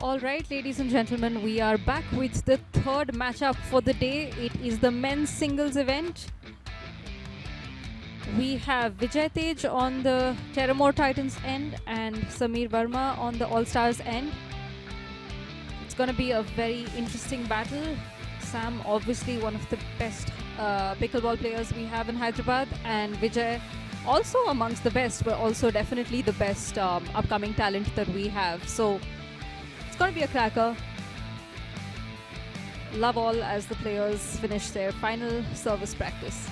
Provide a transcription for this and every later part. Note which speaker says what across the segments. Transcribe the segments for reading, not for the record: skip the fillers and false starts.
Speaker 1: Alright, ladies and gentlemen, we are back with the third matchup for the day. It is the men's singles event. We have Vijaytej on the Teramor Titans end and Samir Varma on the All-Stars end. It's going to be a very interesting battle. Sam, obviously one of the best pickleball players we have in Hyderabad, and Vijay also amongst the best, but also definitely the best upcoming talent that we have. So it's going to be a cracker. Love all as the players finish their final service practice.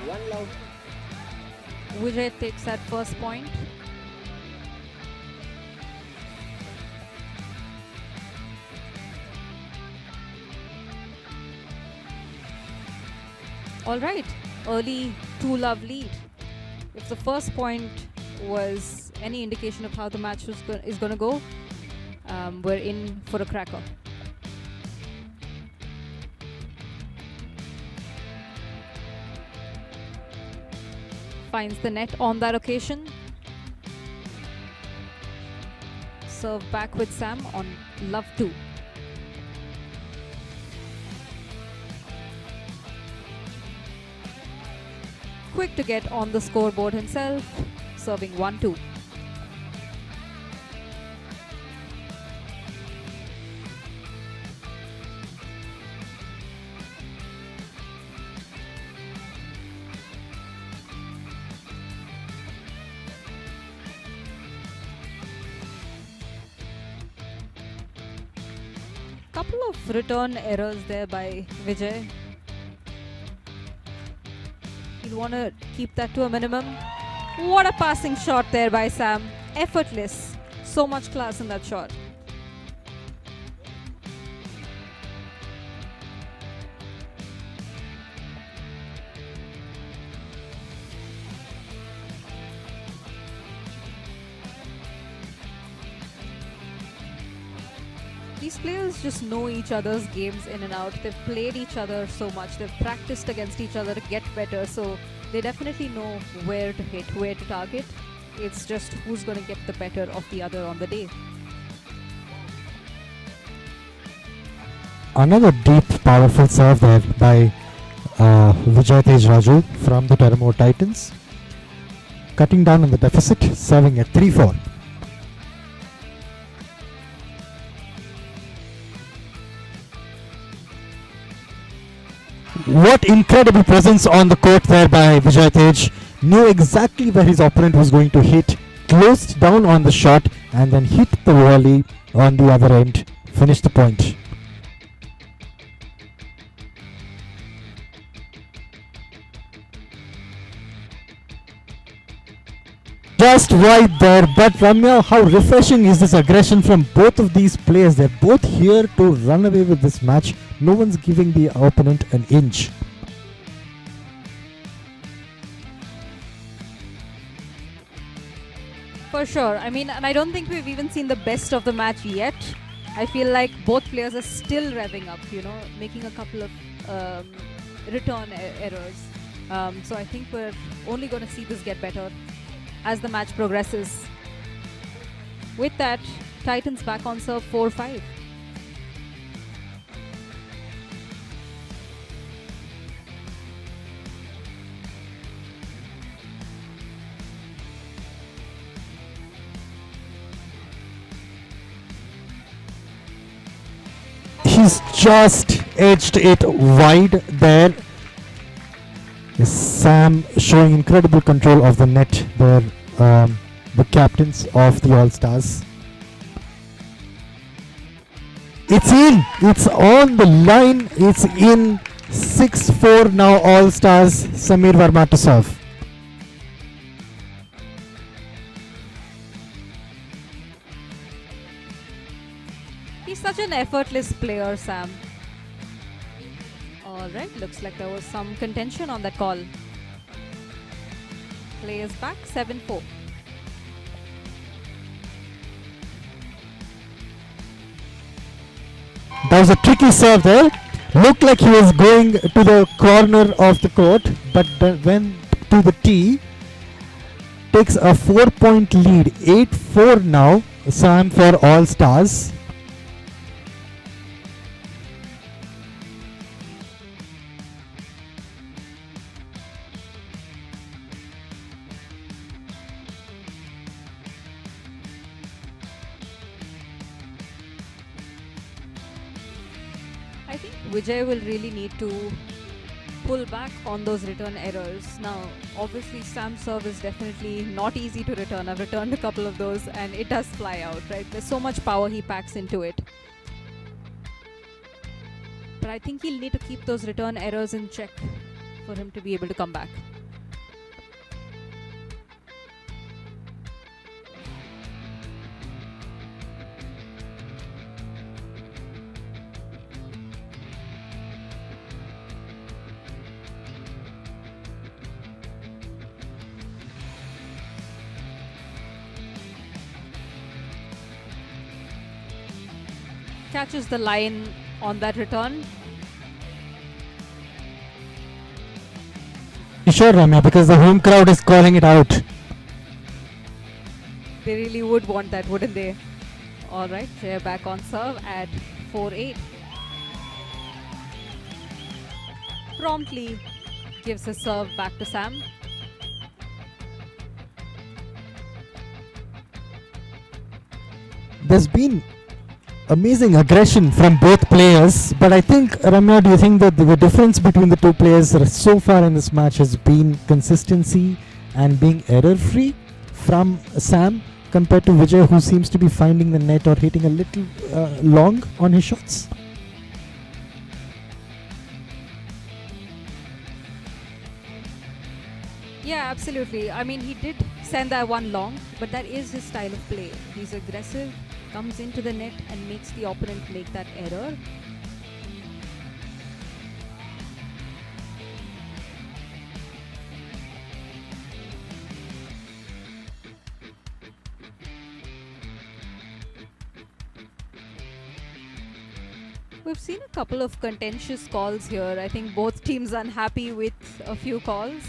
Speaker 2: One love.
Speaker 1: Vijay takes that first point. All right, early 2-love lead. If the first point was any indication of how the match is going to go, we're in for a cracker. Finds the net on that occasion. Serve back with Sam on love 2. Quick to get on the scoreboard himself, serving 1-2. Couple of return errors there by Vijay. You'll want to keep that to a minimum. What a passing shot there by Sam. Effortless. So much class in that shot. These players just know each other's games in and out. They've played each other so much. They've practiced against each other to get better. So they definitely know where to hit, where to target. It's just who's going to get the better of the other on the day.
Speaker 3: Another deep, powerful serve there by Vijaytej Raju from the Teramor Titans. Cutting down on the deficit, serving at 3-4. What incredible presence on the court there by Vijaytej. Knew exactly where his opponent was going to hit, closed down on the shot, and then hit the volley on the other end. Finished the point. Just right there, but Ramya, how refreshing is this aggression from both of these players? They're both here to run away with this match. No one's giving the opponent an inch.
Speaker 1: For sure. I mean, and I don't think we've even seen the best of the match yet. I feel like both players are still revving up, you know, making a couple of return errors. So I think we're only going to see this get better as the match progresses. With that, Titans back on serve 4-5.
Speaker 3: He's just edged it wide there. Sam showing incredible control of the net there, the captains of the All-Stars. It's in, it's on the line, it's in. 6-4 now, All-Stars. Samir Varma to serve.
Speaker 1: He's such an effortless player, Sam. Alright, looks like there was some contention on that call. Play is back, 7-4.
Speaker 3: That was a tricky serve there. Looked like he was going to the corner of the court, but went to the tee. Takes a 4-point lead, 8-4 now, Sam, for All Stars.
Speaker 1: I think Vijay will really need to pull back on those return errors. Now, obviously, Sam's serve is definitely not easy to return. I've returned a couple of those and it does fly out, right? There's so much power he packs into it. But I think he'll need to keep those return errors in check for him to be able to come back. Catches the line on that return.
Speaker 3: You sure, Ramya? Because the home crowd is calling it out.
Speaker 1: They really would want that, wouldn't they? Alright, they're back on serve at 4-8. Promptly gives his serve back to Sam.
Speaker 3: There's been amazing aggression from both players, but I think, Ramya, do you think that the difference between the two players so far in this match has been consistency and being error-free from Sam compared to Vijay, who seems to be finding the net or hitting a little long on his shots?
Speaker 1: Yeah, absolutely. I mean, he did send that one long, but that is his style of play. He's aggressive, comes into the net and makes the opponent make that error. We've seen a couple of contentious calls here. I think both teams unhappy with a few calls.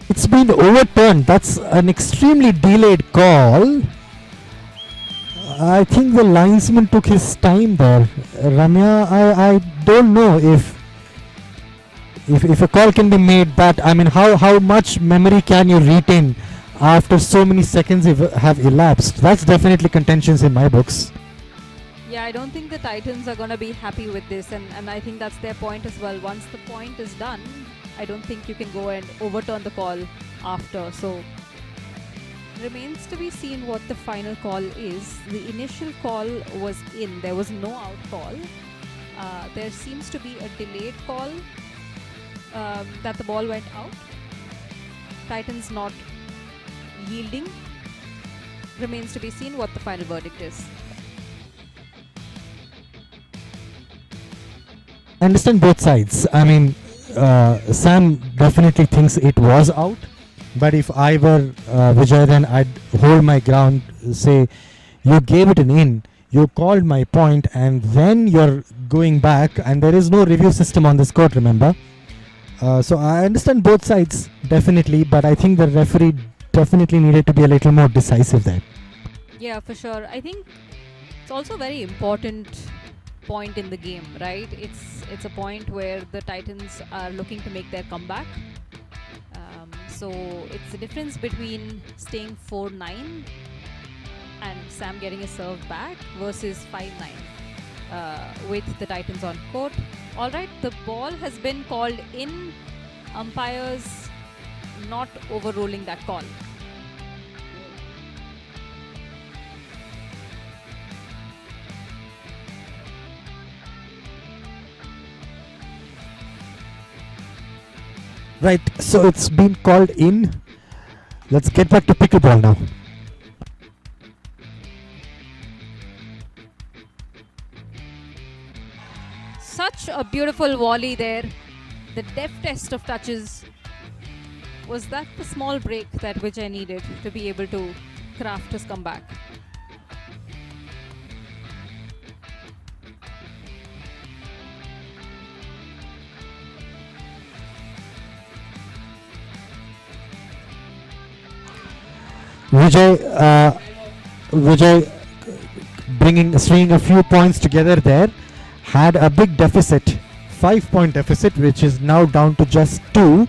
Speaker 3: It's been overturned. That's an extremely delayed call. I think the linesman took his time there. Ramya, I don't know if a call can be made that, I mean, how much memory can you retain after so many seconds have elapsed? That's definitely contentious in my books.
Speaker 1: Yeah, I don't think the Titans are going to be happy with this, and I think that's their point as well. Once the point is done, I don't think you can go and overturn the call after. So, remains to be seen what the final call is. The initial call was in. There was no out call. There seems to be a delayed call that the ball went out. Titans not yielding. Remains to be seen what the final verdict is.
Speaker 3: I understand both sides. I mean, Sam definitely thinks it was out, but if I were Vijay, then I'd hold my ground, say, you gave it an in, you called my point, and then you're going back, and there is no review system on this court, remember? So I understand both sides, definitely, but I think the referee definitely needed to be a little more decisive there.
Speaker 1: Yeah, for sure. I think it's also a very important point in the game, right? It's a point where the Titans are looking to make their comeback. So it's the difference between staying 4-9 and Sam getting a serve back versus 5-9 with the Titans on court. Alright, the ball has been called in. Umpires not overruling that call.
Speaker 3: Right, so it's been called in. Let's get back to pickleball now.
Speaker 1: Such a beautiful volley there. The deftest of touches. Was that the small break that Vijay needed to be able to craft his comeback?
Speaker 3: Vijay stringing a few points together there, had a big deficit, 5-point deficit, which is now down to just 2,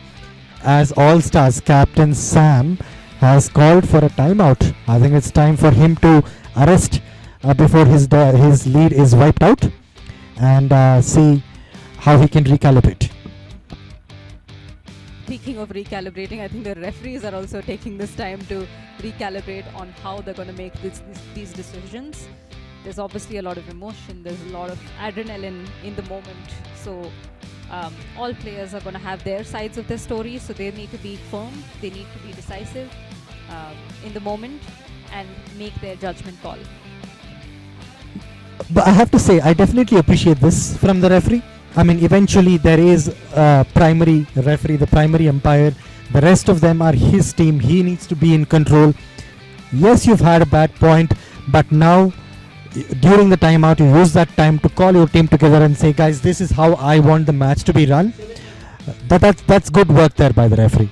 Speaker 3: as All Stars captain Sam has called for a timeout. I think it's time for him to arrest before his lead is wiped out, and see how he can recalibrate.
Speaker 1: Speaking of recalibrating, I think the referees are also taking this time to recalibrate on how they're going to make these decisions. There's obviously a lot of emotion, there's a lot of adrenaline in the moment, so all players are going to have their sides of their story, so they need to be firm, they need to be decisive in the moment and make their judgment call.
Speaker 3: But I have to say, I definitely appreciate this from the referee. I mean, eventually there is a primary referee, the primary umpire. The rest of them are his team. He needs to be in control. Yes, you've had a bad point, but now during the timeout, you use that time to call your team together and say, guys, this is how I want the match to be run. That's good work there by the referee.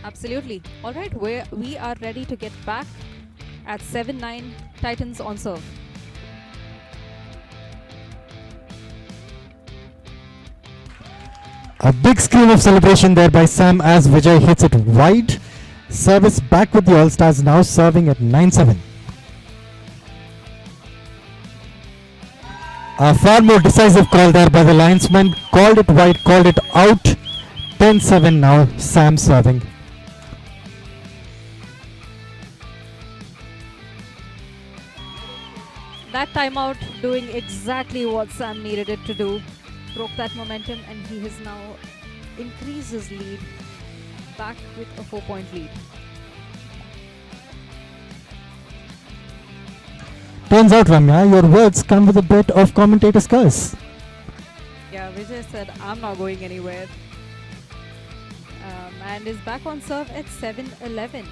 Speaker 1: Absolutely. All right, we are ready to get back at 7-9, Titans on serve.
Speaker 3: A big scream of celebration there by Sam as Vijay hits it wide. Service back with the All-Stars, now serving at 9-7. A far more decisive call there by the linesman. Called it wide, called it out. 10-7 now, Sam serving.
Speaker 1: That timeout doing exactly what Sam needed it to do. Broke that momentum, and he has now increased his lead back with a 4-point lead.
Speaker 3: Turns out, Ramya, your words come with a bit of commentator's curse.
Speaker 1: Yeah, Vijay said, I'm not going anywhere. And is back on serve at 7-11.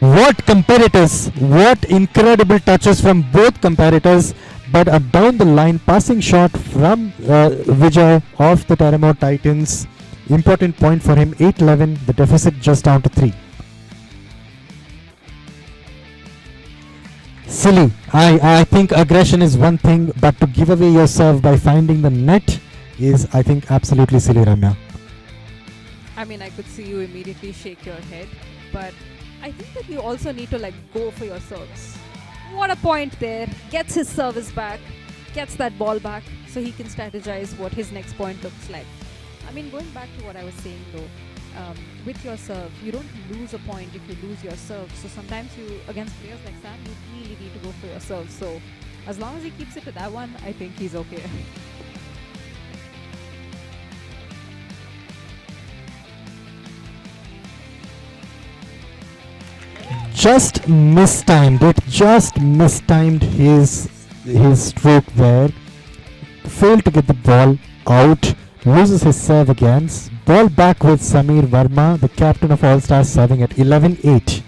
Speaker 3: What competitors, what incredible touches from both competitors, but a down the line passing shot from Vijay of the Teramor Titans. Important point for him, 8-11, the deficit just down to 3. Silly. I think aggression is one thing, but to give away your serve by finding the net is, I think, absolutely silly, Ramya.
Speaker 1: I mean, I could see you immediately shake your head, but I think that you also need to go for your serves. What a point there. Gets his service back, gets that ball back, so he can strategize what his next point looks like. I mean, going back to what I was saying though, with your serve, you don't lose a point if you lose your serve. So sometimes against players like Sam, you really need to go for your serve. So as long as he keeps it to that one, I think he's okay.
Speaker 3: Just mistimed his stroke there. Failed to get the ball out. Loses his serve again. Ball back with Samir Varma, the captain of All Stars, serving at 11-8.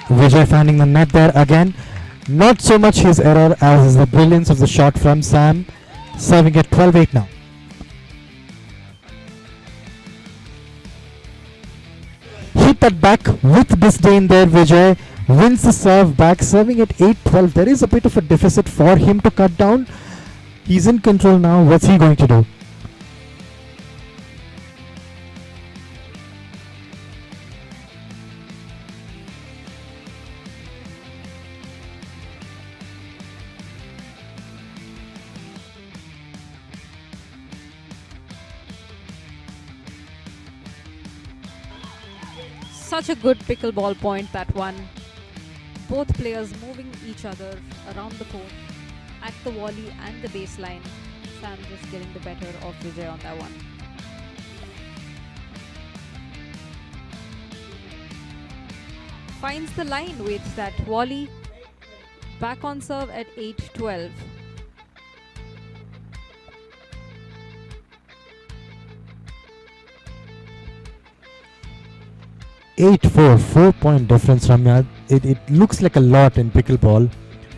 Speaker 3: Vijay finding the net there again. Not so much his error as the brilliance of the shot from Sam. Serving at 12-8 now. Hit that back with disdain there, Vijay. Wins the serve back, serving at 8-12. There is a bit of a deficit for him to cut down. He's in control now. What's he going to do?
Speaker 1: Such a good pickleball point, that one. Both players moving each other around the court, at the volley and the baseline. Sam just getting the better of Vijay on that one. Finds the line with that volley. Back on serve at 8-12.
Speaker 3: Eight-four, 4-point difference, Ramya. It looks like a lot in pickleball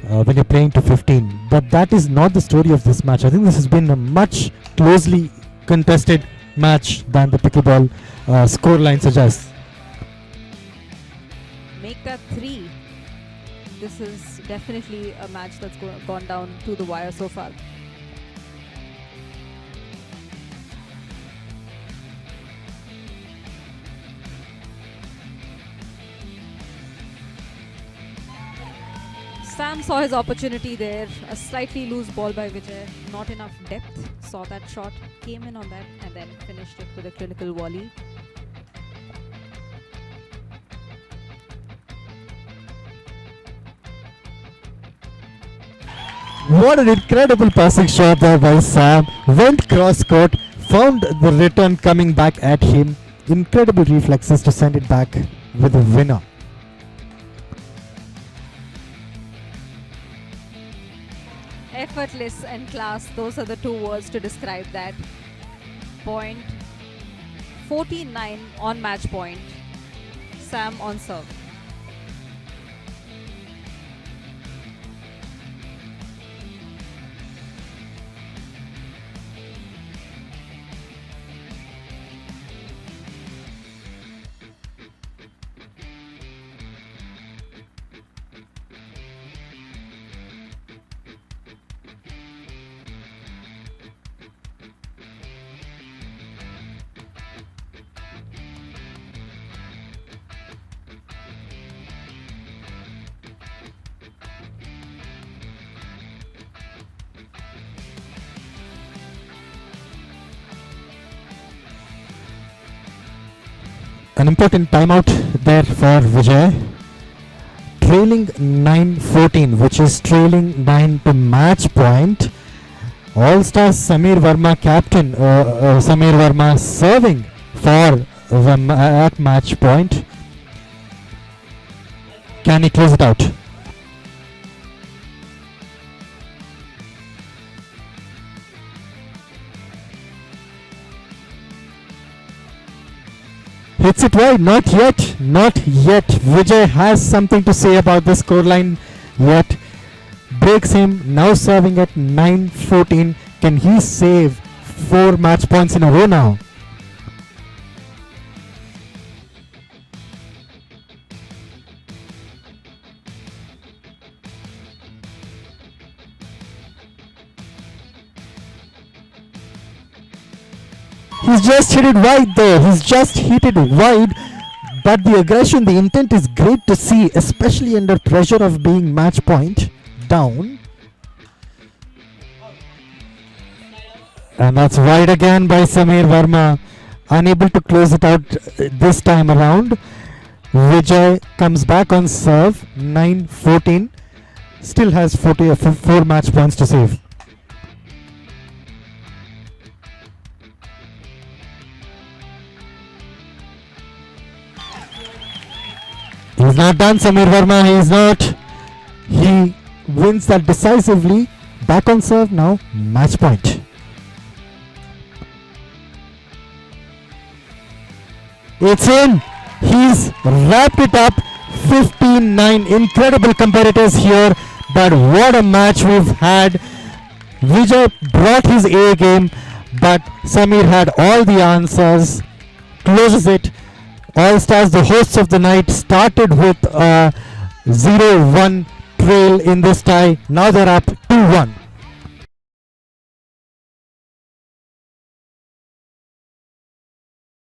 Speaker 3: when you're playing to 15, but that is not the story of this match. I think this has been a much closely contested match than the pickleball scoreline suggests.
Speaker 1: Make that 3. This is definitely a match that's gone down to the wire so far. Sam saw his opportunity there. A slightly loose ball by Vijay. Not enough depth. Saw that shot, came in on that, and then finished it with a clinical volley.
Speaker 3: What an incredible passing shot there by Sam. Went cross court, found the return coming back at him. Incredible reflexes to send it back with a winner.
Speaker 1: Effortless and class, those are the two words to describe that. Point 49 on match point. Sam on serve.
Speaker 3: An important timeout there for Vijay. Trailing 9-14, which is trailing 9 to match point. All-Star Samir Varma, captain Samir Varma, serving for the at match point. Can he close it out? Hits it wide, not yet, not yet. Vijay has something to say about the scoreline yet. Breaks him, now serving at 9-14. Can he save 4 match points in a row now? He's just hit it wide though. He's just hit it wide. But the aggression, the intent is great to see, especially under pressure of being match point down. And that's wide again by Samir Varma. Unable to close it out this time around. Vijay comes back on serve. 9-14. Still has 4 match points to save. He's not done, Samir Varma, he is not. He wins that decisively. Back on serve now, match point. It's in. He's wrapped it up. 15-9. Incredible competitors here. But what a match we've had. Vijay brought his A game, but Samir had all the answers. Closes it. All Stars, the hosts of the night, started with a 0-1 trail in this tie. Now they're up 2-1.